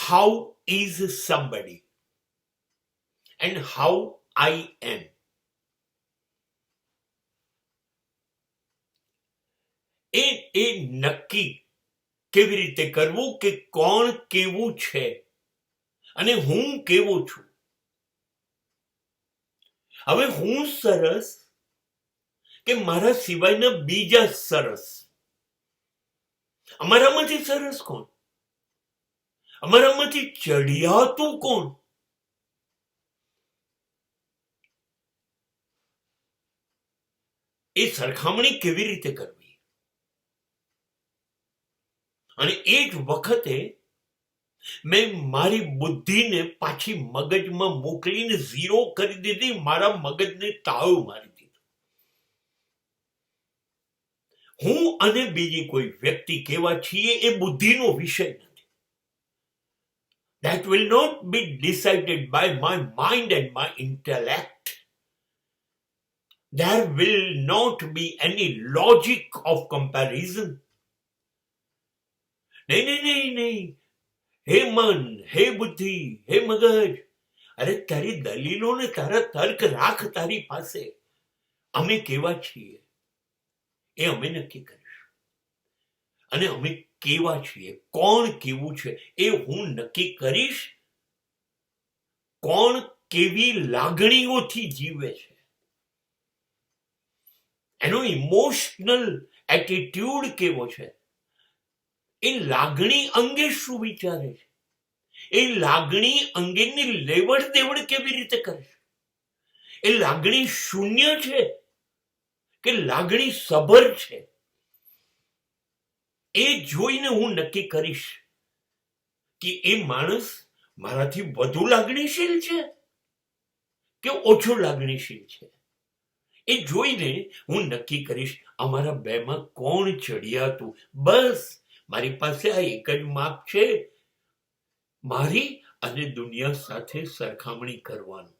how is somebody and how I am. એ નક્કી કેવી રીતે કરવું કે કોણ કેવું છે અને હું કેવો છું. હવે હું સરસ કે મારા સિવાયના બીજા સરસ? અમારામાંથી સરસ કોણ? અમારામાંથી ચડિયાતું કોણ? એ સરખામણી કેવી રીતે કરવી? અને એ જ વખતે મેં મારી બુદ્ધિને પાછી મગજમાં મોકલીને ઝીરો કરી દીધી, મારા મગજને તાળું મારી દીધું. હું અને બીજી કોઈ વ્યક્તિ કેવા છીએ એ બુદ્ધિનો વિષય નથી. That will not be decided by my mind and my intellect. There will not be any logic of comparison. નહીં. હે મન, હે બુદ્ધિ, હે મગજ, અરે તારી દલીલો ને તારા તર્ક રાખ તારી પાસે. અમે કેવા છીએ એ અમે નક્કી કરીશું. અને અમે કેવા છીએ, કોણ કેવું છે એ હું નક્કી કરીશ. કોણ કેવી લાગણીઓથી જીવે છે, એનો ઇમોશનલ એટીટ્યુડ કેવો છે, એ લાગણી અંગે શું વિચારે છે, એ લાગણી અંગેની લેવડ દેવડ કેવી રીતે કરે છે, એ લાગણી શૂન્ય છે કે લાગણી સભર છે, એ જોઈને હું નક્કી કરીશ કે એ માણસ મારાથી વધુ લાગણીશીલ છે કે ઓછો લાગણીશીલ છે. એ જોઈને હું નક્કી કરીશ અમારા બેમાં કોણ ચડિયાતું. બસ મારી પાસે આ એક જ માપ છે, મારી અને દુનિયા સાથે સરખામણી કરવાનું.